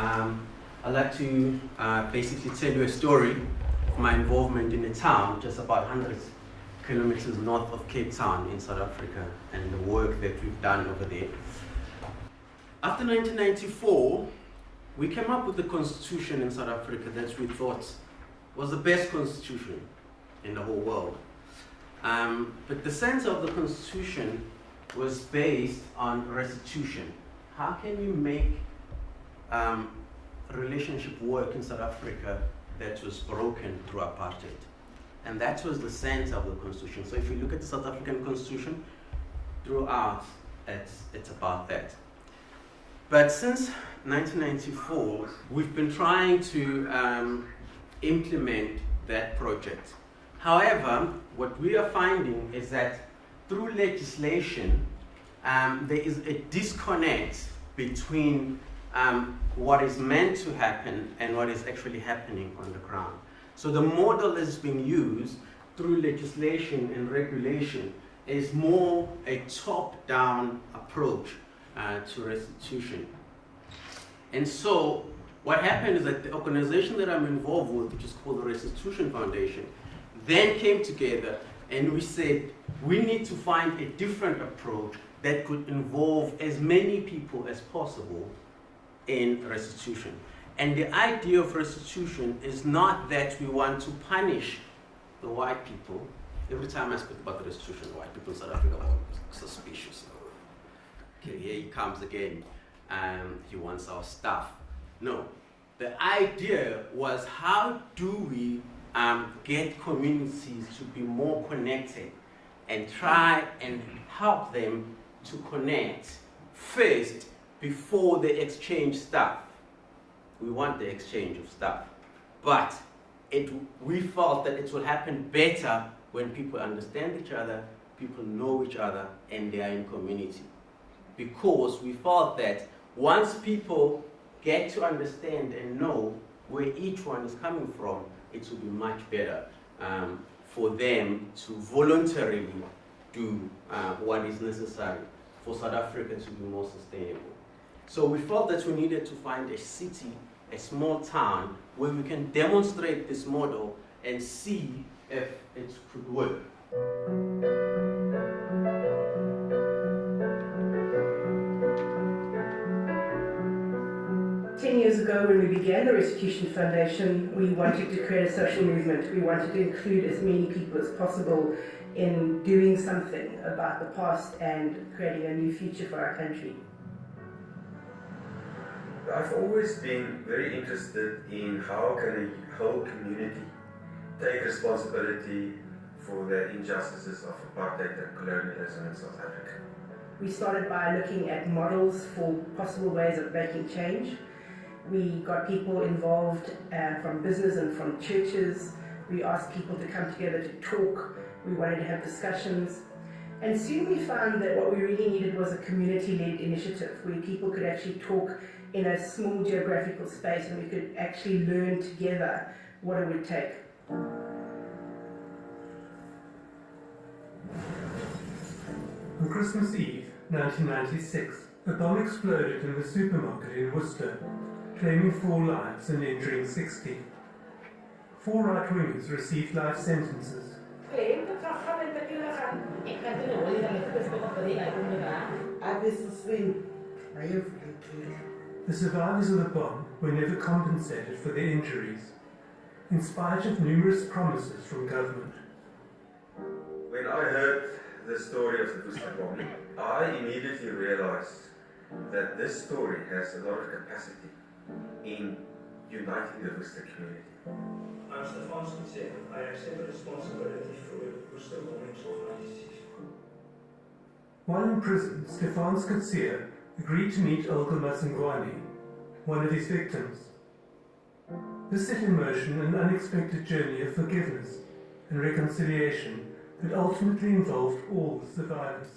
I'd like to basically tell you a story of my involvement in a town just about 100 kilometers north of Cape Town in South Africa and the work that we've done over there. After 1994, we came up with a constitution in South Africa that we thought was the best constitution in the whole world. But the sense of the constitution was based on restitution. How can you make a relationship work in South Africa that was broken through apartheid? And that was the sense of the constitution. So if you look at the South African constitution, throughout, it's about that. But since 1994, we've been trying to implement that project. However, what we are finding is that through legislation, there is a disconnect between what is meant to happen and what is actually happening on the ground. So the model that's being used through legislation and regulation is more a top-down approach to restitution. And so what happened is that the organization that I'm involved with, which is called the Restitution Foundation, then came together and we said we need to find a different approach that could involve as many people as possible in restitution. And the idea of restitution is not that we want to punish the white people. Every time I speak about restitution, white people in South Africa are suspicious. Okay, here he comes again, he wants our stuff. No, the idea was how do we get communities to be more connected and try and help them to connect first before they exchange stuff. We want the exchange of stuff, but we felt that it will happen better when people understand each other, people know each other, and they are in community. Because we felt that once people get to understand and know where each one is coming from, it will be much better for them to voluntarily do what is necessary for South Africa to be more sustainable. So we felt that we needed to find a city, a small town, where we can demonstrate this model and see if it could work. 10 years ago, when we began the Restitution Foundation, we wanted to create a social movement. We wanted to include as many people as possible in doing something about the past and creating a new future for our country. I've always been very interested in how can a whole community take responsibility for the injustices of apartheid and colonialism in South Africa. We started by looking at models for possible ways of making change. We got people involved from business and from churches. We asked people to come together to talk. We wanted to have discussions. And soon we found that what we really needed was a community-led initiative where people could actually talk in a small geographical space and we could actually learn together what it would take. On Christmas Eve, 1996, a bomb exploded in the supermarket in Worcester, claiming 4 lives and injuring 60. 4 right-wingers received life sentences. The survivors of the bomb were never compensated for their injuries, in spite of numerous promises from government. When I heard the story of the Worcester bombing, I immediately realized that this story has a lot of capacity in uniting the Worcester community. I'm Cele. I accept the responsibility for the Worcester bombings organization. While in prison, Cele agreed to meet Olga Masingwani, one of his victims. This set in motion an unexpected journey of forgiveness and reconciliation that ultimately involved all the survivors.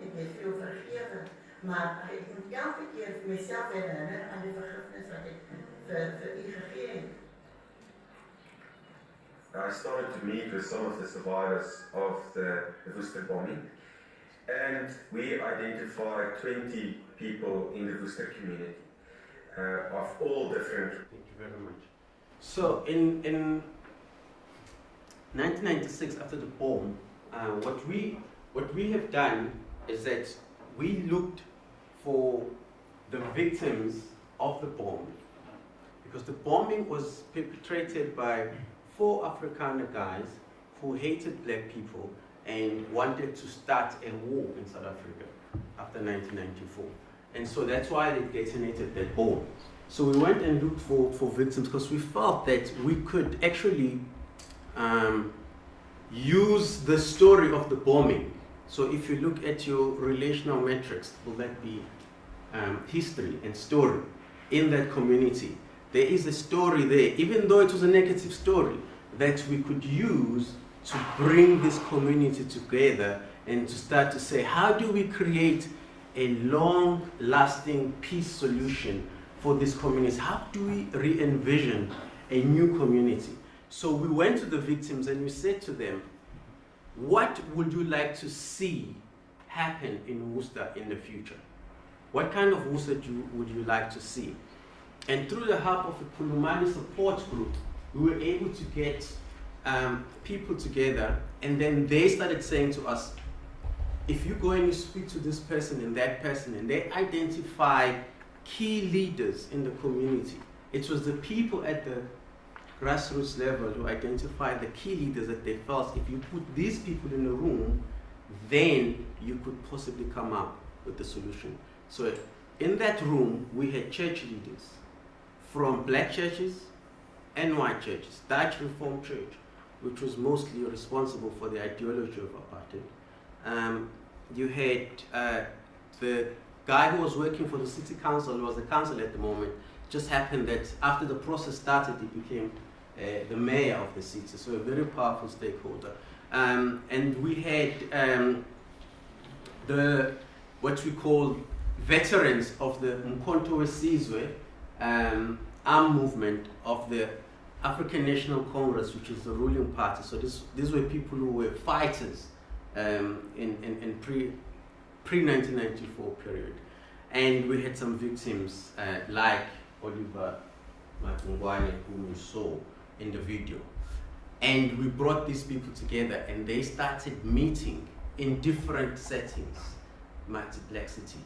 Ik heb veel vergeven, maar ik moet elke keer mezelf herinneren aan de vergiffenis wat ik voor u gegeven heb. I started to meet with some of the survivors of the Worcester bombing, and we identified 20 people in the Worcester community of all different. Thank you very much. So in 1996, after the bomb, what we have done is that we looked for the victims of the bomb, because the bombing was perpetrated by 4 Afrikaner guys who hated black people and wanted to start a war in South Africa after 1994. And so that's why they detonated that bomb. So we went and looked for victims because we felt that we could actually use the story of the bombing. So if you look at your relational metrics, will that be history and story in that community? There is a story there, even though it was a negative story, that we could use to bring this community together and to start to say, how do we create a long-lasting peace solution for this community? How do we re-envision a new community? So we went to the victims and we said to them, what would you like to see happen in Worcester in the future? What kind of Worcester would you like to see? And through the help of a Kulumani support group, we were able to get people together, and then they started saying to us, if you go and you speak to this person and that person, and they identify key leaders in the community. It was the people at the grassroots level who identified the key leaders that they felt if you put these people in a room, then you could possibly come up with the solution. So in that room, we had church leaders from black churches and white churches. Dutch Reformed Church, which was mostly responsible for the ideology of apartheid. You had the guy who was working for the city council, who was the council at the moment. Just happened that after the process started, he became the mayor of the city, so a very powerful stakeholder. And we had what we call veterans of the Mkhonto Wesizwe armed movement of the African National Congress, which is the ruling party. So these were people who were fighters in pre-1994 period. And we had some victims like Oliver Matungwane, whom you saw in the video. And we brought these people together and they started meeting in different settings, multiplexity,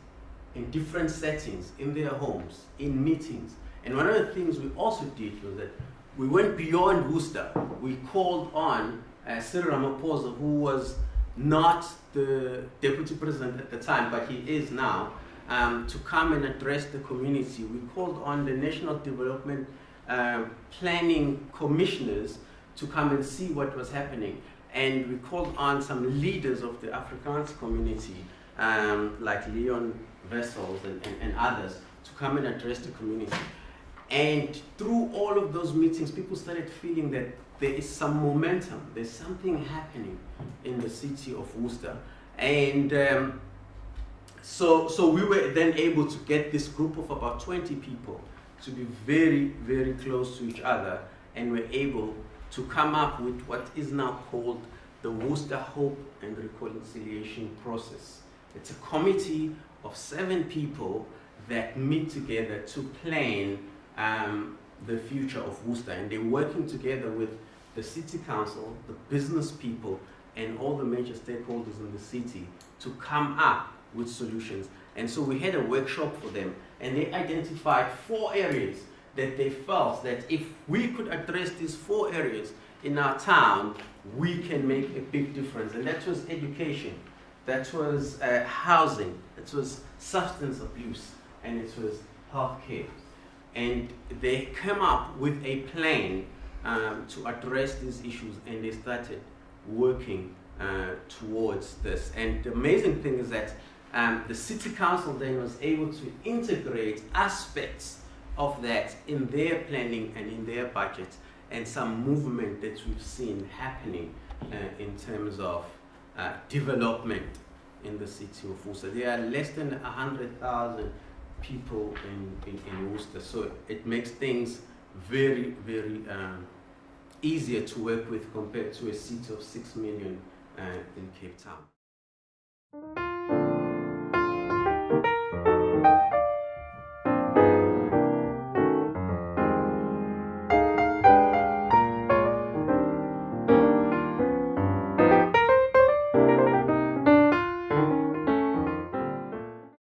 in different settings, in their homes, in meetings. And one of the things we also did was that we went beyond Worcester. We called on Cele Ramaphosa, who was not the deputy president at the time, but he is now, to come and address the community. We called on the National Development Planning Commissioners to come and see what was happening. And we called on some leaders of the Afrikaans community, like Leon Wessels and others, to come and address the community. And through all of those meetings, people started feeling that there is some momentum, there's something happening in the city of Worcester. And so we were then able to get this group of about 20 people to be very, very close to each other, and we're able to come up with what is now called the Worcester Hope and Reconciliation Process. It's a committee of 7 people that meet together to plan the future of Worcester, and they're working together with the city council, the business people, and all the major stakeholders in the city to come up with solutions. And so we had a workshop for them, and they identified 4 areas that they felt that if we could address these 4 areas in our town, we can make a big difference. And that was education, that was housing, that was substance abuse, and it was healthcare. And they came up with a plan to address these issues, and they started working towards this. And the amazing thing is that the city council then was able to integrate aspects of that in their planning and in their budget, and some movement that we've seen happening in terms of development in the city of Worcester. There are less than 100,000 people in Worcester, so it makes things very, very easier to work with compared to a city of 6 million in Cape Town.